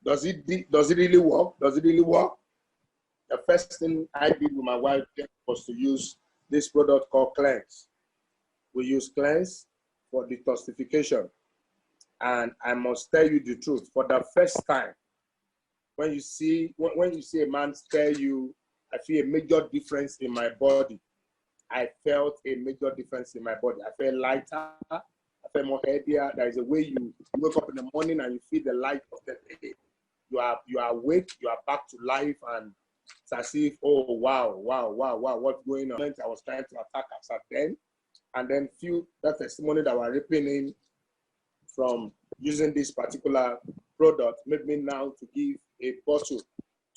Does it really work? Does it really work? The first thing I did with my wife was to use this product called Cleanse. We use Cleanse for detoxification. And I must tell you the truth. For the first time, when you see a man tell you, I feel a major difference in my body. I felt a major difference in my body. I felt lighter. I felt more heavier. There is a way you wake up in the morning and you feel the light of the day. You are awake. You are back to life, and it's as if, oh wow, what's going on? I was trying to attack us at then, and then that testimony that we're ripping in from using this particular product made me now to give a bottle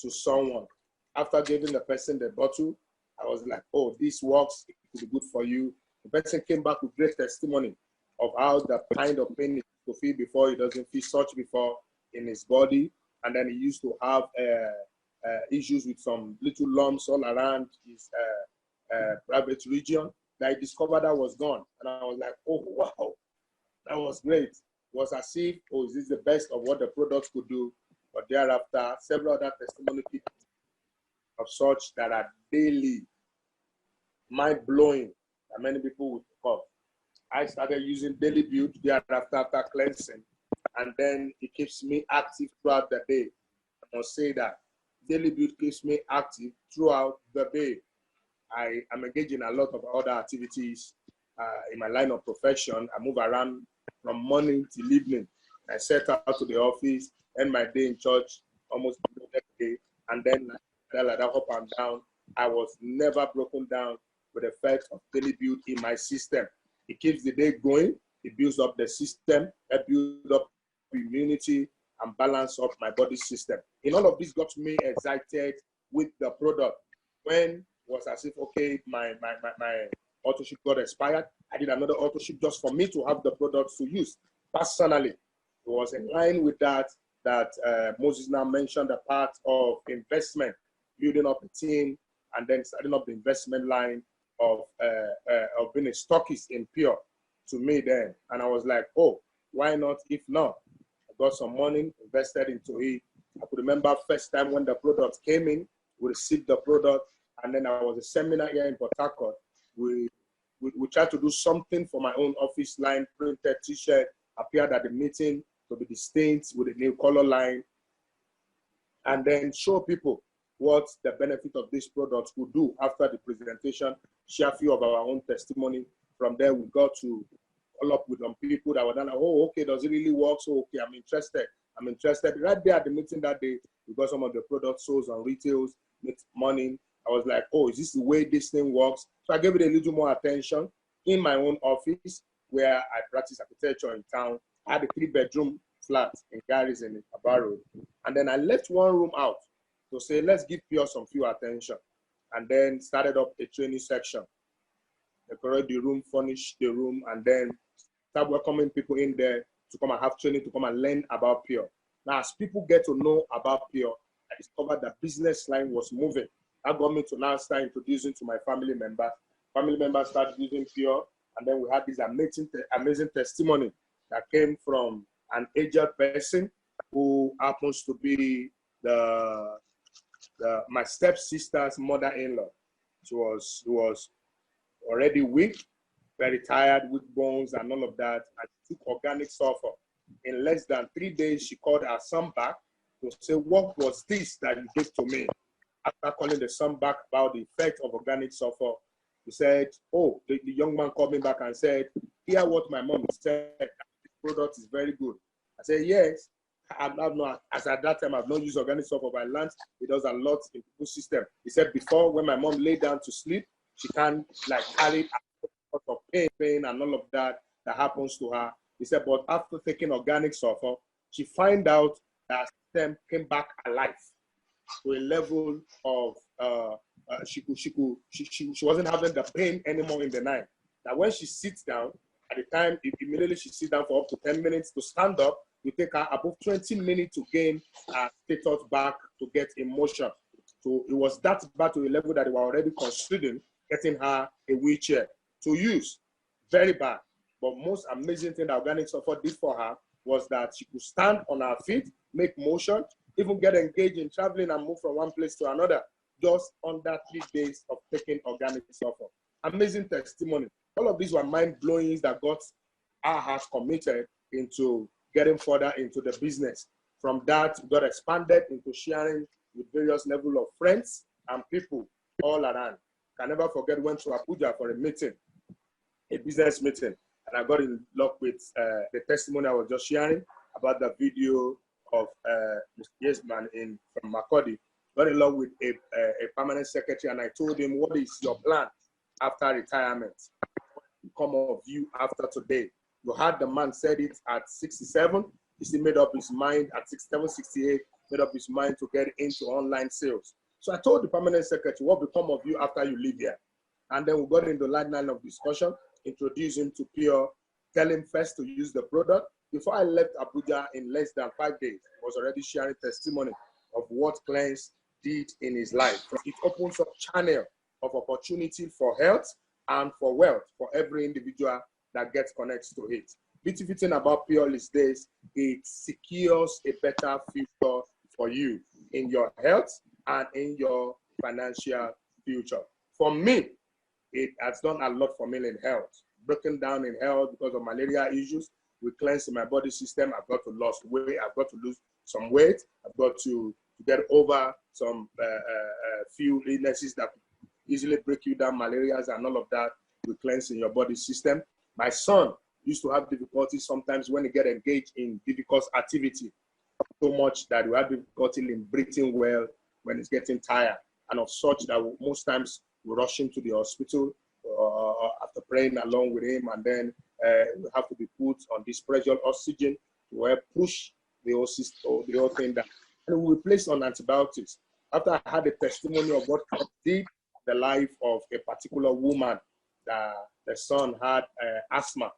to someone. After giving the person the bottle, I was like, oh, this works, it could be good for you. The person came back with great testimony of how the kind of pain he feel before, he doesn't feel such before in his body. And then he used to have issues with some little lumps all around his private region that I discovered that was gone. And I was like, oh, wow, that was great. It was as if, oh, is this the best of what the products could do? But thereafter, several other testimony people of such that are daily mind-blowing that many people would come. I started using Daily Build thereafter after cleansing, and then it keeps me active throughout the day. I must say that Daily Build keeps me active throughout the day. I am engaged in a lot of other activities in my line of profession. I move around from morning till evening. I set out to the office, end my day in church almost every day, and then like that up and down. I was never broken down with the effect of Daily Build in my system. It keeps the day going. It builds up the system. It builds up immunity and balance up my body system. In all of this got me excited with the product. When it was as if, okay, my auto ship got expired, I did another auto ship just for me to have the products to use. Personally, it was in line with that Moses now mentioned the part of investment, building up a team, and then starting up the investment line of being a stockist in Pure to me then. And I was like, oh, why not? If not, I got some money, invested into it. I could remember first time when the product came in, we received the product, and then I was a seminar here in Port Harcourt. We tried to do something for my own office line, printed t-shirt, appeared at the meeting to be distinct with a new color line, and then show people what the benefit of this product would do after the presentation, share a few of our own testimony. From there, we got to follow up with some people that were done, like, oh, okay, does it really work? So, okay, I'm interested. Right there at the meeting that day, we got some of the product sold on retails, made money. I was like, oh, is this the way this thing works? So I gave it a little more attention in my own office where I practice architecture in town. I had a 3-bedroom flat in Garrison in Abaro. And then I left one room out to say, let's give Pure some few attention. And then started up a training section. Decorate the room, furnish the room, and then start welcoming people in there to come and have training, to come and learn about Pure. Now, as people get to know about Pure, I discovered that business line was moving. That got me to now start introducing to my family members. Family members started using Pure, and then we had this amazing testimony that came from an aged person who happens to be my stepsister's mother-in-law. She was already weak, very tired, weak bones and all of that, and she took organic sulfur. In less than 3 days, she called her son back to say, what was this that you gave to me? After calling the son back about the effect of organic sulfur, he said, oh, the young man called me back and said, hear what my mom said, this product is very good. I said, yes. As at that time, I've not used organic sulfur, but I learned it does a lot in people's system. He said before, when my mom lay down to sleep, she can't like carry a lot of pain and all of that happens to her. He said, but after taking organic sulfur, she find out that system came back alive to a level of she wasn't having the pain anymore in the night. That when she sits down, at the time, immediately she sits down for up to 10 minutes to stand up. We take her above 20 minutes to gain her status back to get emotion. So it was that bad to a level that they were already considering getting her a wheelchair to use. Very bad. But most amazing thing that organic sulfur did for her was that she could stand on her feet make motion, even get engaged in traveling and move from one place to another, just under 3 days of taking organic sulfur. Amazing testimony. All of these were mind-blowing that got our hearts committed into getting further into the business. From that, we got expanded into sharing with various levels of friends and people all around. Can never forget, went to Abuja for a meeting, a business meeting, and I got in luck with the testimony I was just sharing about the video of Mr. Yesman from Makodi. Got in love with a permanent secretary, and I told him, what is your plan after retirement? Come of you after today. You heard the man said it at 67. He still made up his mind at 67, 68, made up his mind to get into online sales. So I told the permanent secretary, what become of you after you leave here? And then we got into line of discussion, introduced him to Pure, tell him first to use the product. Before I left Abuja in less than 5 days, I was already sharing testimony of what Cleanse did in his life. It opens up channel of opportunity for health and for wealth for every individual that gets connected to it. Beautiful thing about Pure is this, it secures a better future for you in your health and in your financial future. For me, it has done a lot for me in health. Broken down in health because of malaria issues, with cleansing my body system. I've got to lose weight. I've got to lose some weight. I've got to get over some few illnesses that easily break you down, malarias and all of that, with cleansing your body system. My son used to have difficulties sometimes when he get engaged in difficult activity, so much that we have difficulty in breathing well when he's getting tired, and of such that most times we rush him to the hospital after praying along with him, and then we have to be put on this pressure oxygen to help push the whole system, or the whole thing down. And we were placed on antibiotics. After I had a testimony of what God did, the life of a particular woman, that the son had asthma.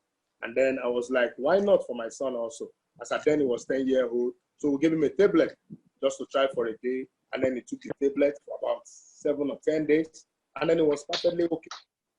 And then I was like, why not for my son also? As at then he was 10 years old. So we gave him a tablet just to try for a day. And then he took the tablet for about 7 or 10 days. And then it was perfectly okay.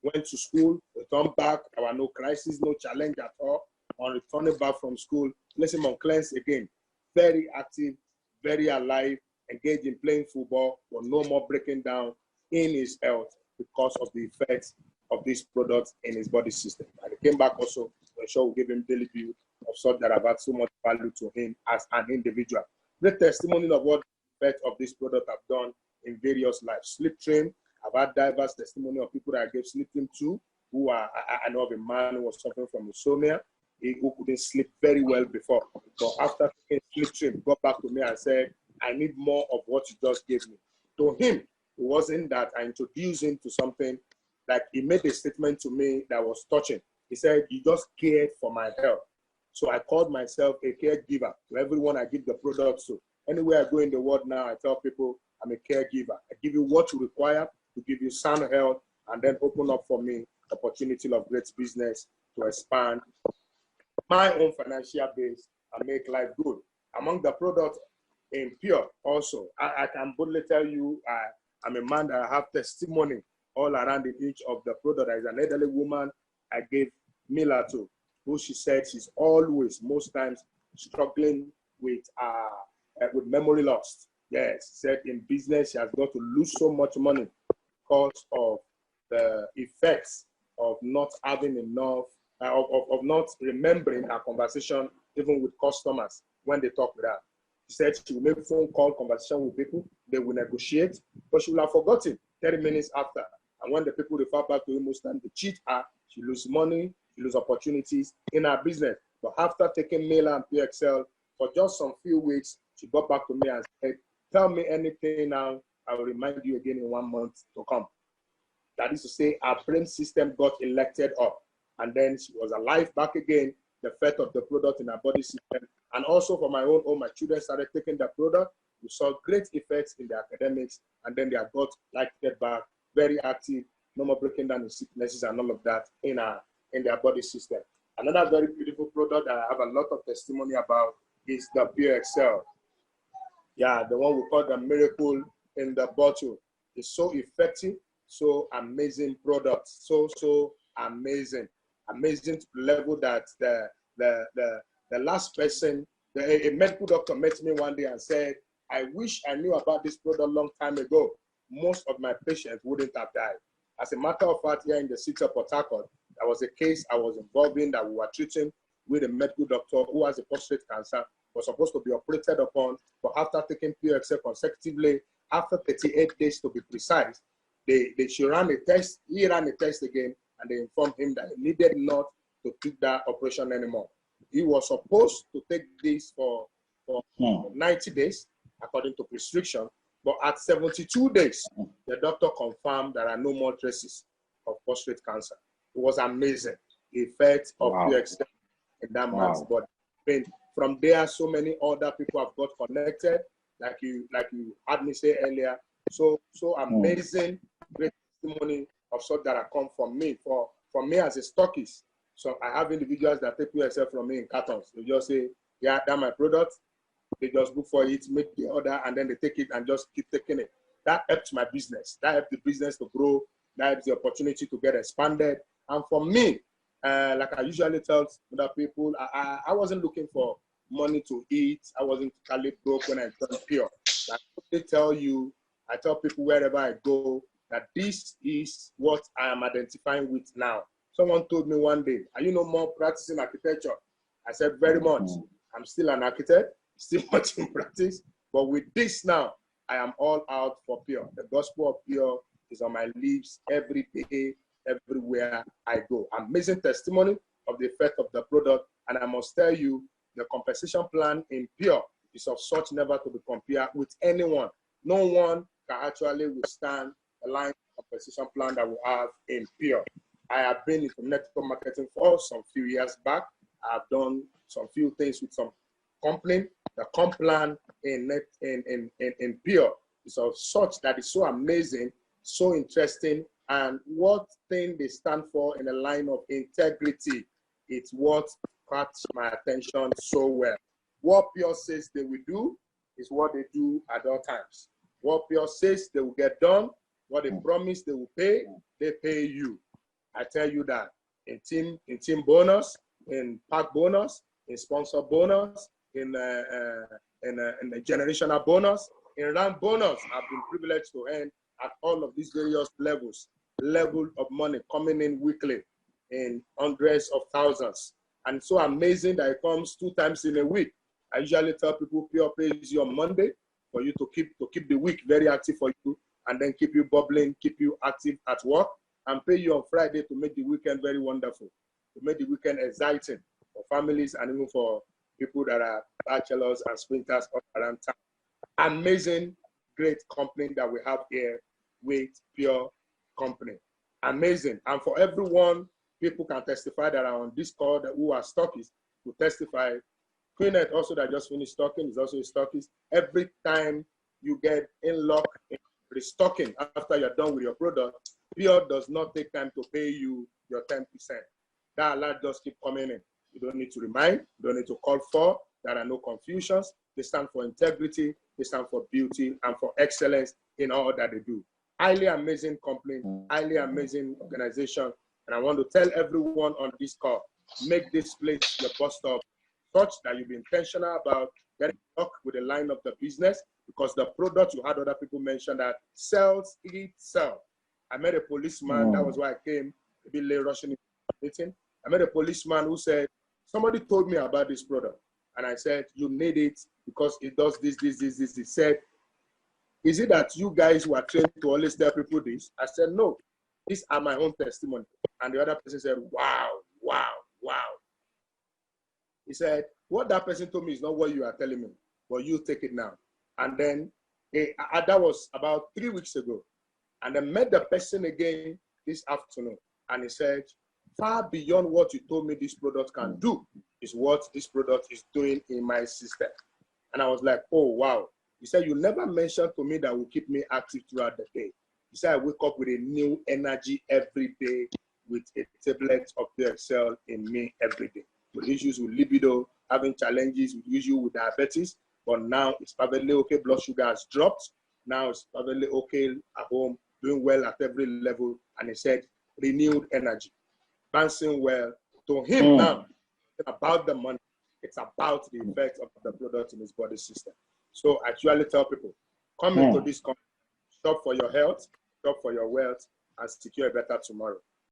Went to school, returned back. There were no crisis, no challenge at all. On returning back from school, placed him on cleanse again. Very active, very alive, engaged in playing football, but no more breaking down in his health because of the effects of this product in his body system. And he came back also to ensure we give him daily view of such that have had so much value to him as an individual. The testimony of what the effect of this product have done in various lives. HealthTrim, I've had diverse testimony of people that I gave HealthTrim to, who are, I know of a man who was suffering from insomnia, who couldn't sleep very well before. But after taking HealthTrim, he got back to me and said, I need more of what you just gave me. To him, it wasn't that I introduced him to something, like he made a statement to me that was touching. He said, you just cared for my health. So I called myself a caregiver to everyone I give the products to. Anywhere I go in the world now, I tell people I'm a caregiver. I give you what you require to give you sound health, and then open up for me opportunity of great business to expand my own financial base and make life good. Among the products in Pure also, I can boldly tell you, I'm a man that I have testimony all around in each of the product. There is an elderly woman I gave Mila to, who she said she's always, most times, struggling with memory loss. Yes, she said in business she has got to lose so much money because of the effects of not having enough, of not remembering her conversation even with customers when they talk with her. She said she will make phone call conversation with people, they will negotiate, but she will have forgotten 30 minutes after. And when the people refer back to her, most times they cheat her, she loses money, she loses opportunities in her business. But after taking Mela and PurXcell for just some few weeks, she got back to me and said, tell me anything now, I will remind you again in 1 month to come. That is to say, our brain system got elected up, and then she was alive back again, the effect of the product in our body system. And also for my own, my children started taking the product. We saw great effects in their academics, and then they have got lighted back, very active, no more breaking down in sicknesses and all of that in their body system. Another very beautiful product that I have a lot of testimony about is the PurXcell. Yeah, the one we call the miracle in the bottle. It's so effective, so amazing product, so amazing to the level that the last person A medical doctor met me one day and said, I wish I knew about this product a long time ago. Most of my patients wouldn't have died. As a matter of fact, here in the city of Port Harcourt, there was a case I was involved in that we were treating with a medical doctor who has a prostate cancer, was supposed to be operated upon, but after taking PurXcell consecutively, after 38 days to be precise, she ran a test, he ran a test again, and they informed him that he needed not to take that operation anymore. He was supposed to take this for 90 days, according to prescription, but at 72 days, the doctor confirmed there are no more traces of prostate cancer. It was amazing, the effect of PurXcell in that man's body. From there, so many other people have got connected, like you had me say earlier. So amazing, great testimony of such that have come from me. For me as a stockist, so I have individuals that take PurXcell from me in cartons. They just say, yeah, that's my product. They just book for it, make the order, and then they take it and just keep taking it. That helped my business. That helped the business to grow. That helped the opportunity to get expanded. And for me, like I usually tell other people, I wasn't looking for money to eat. I wasn't totally broke when I turned pure. I tell people wherever I go that this is what I am identifying with now. Someone told me one day, are you no more practicing architecture? I said, very much. I'm still an architect, still much in practice, but with this now, I am all out for pure. The gospel of pure is on my lips every day, everywhere I go. Amazing testimony of the effect of the product, and I must tell you, the compensation plan in pure is of such never to be compared with anyone. No one can actually withstand the line of compensation plan that we have in pure. I have been into network marketing for some few years back. I've done some few things with some company. The comp plan in pure is of such that is so amazing, so interesting, and what thing they stand for in the line of integrity, it's what caught my attention so well. What Pure says they will do is what they do at all times. What Pure says they will get done, what they promise they will pay, they pay you. I tell you that in team bonus, in pack bonus, in sponsor bonus, in a generational bonus, in rank bonus, I've been privileged to earn at all of these various levels, level of money coming in weekly in hundreds of thousands. And so amazing that it comes 2 times in a week. I usually tell people Pure pays you on Monday for you to keep the week very active for you, and then keep you bubbling, keep you active at work, and pay you on Friday to make the weekend very wonderful, to make the weekend exciting for families and even for people that are bachelors and sprinters all around town. Amazing, great company that we have here with Pure Company. Amazing. And for everyone, people can testify that are on Discord who are stockists to testify. Queenette also that just finished stocking is also a stockist. Every time you get in luck in restocking after you're done with your product, Pure does not take time to pay you your 10%. That alert just keep coming in. You don't need to remind, you don't need to call for. There are no confusions. They stand for integrity, they stand for beauty, and for excellence in all that they do. Highly amazing company, highly amazing organization. And I want to tell everyone on this call, make this place your bus stop, such that you be intentional about getting stuck with the line of the business, because the product you had other people mention that sells, eat, sell. I met a policeman, that was why I came, a bit late rushing into the meeting. I met a policeman who said, somebody told me about this product. And I said, you need it because it does this. He said, is it that you guys were trained to always tell people this? I said, no, these are my own testimony. And the other person said, wow. He said, what that person told me is not what you are telling me, but you take it now. And then that was about 3 weeks ago. And I met the person again this afternoon. And he said, far beyond what you told me this product can do is what this product is doing in my system. And I was like, oh, wow. He said, you never mentioned to me that will keep me active throughout the day. He said, I wake up with a new energy every day with a tablet of PurXcell in me every day. With issues with libido, having challenges with issues with diabetes, but now it's perfectly okay. Blood sugar has dropped. Now it's perfectly okay at home, doing well at every level. And he said, renewed energy, bouncing well. To him now, about the money. It's about the effect of the product in his body system. So I actually tell people, come into this company, shop for your health, shop for your wealth, and secure a better tomorrow.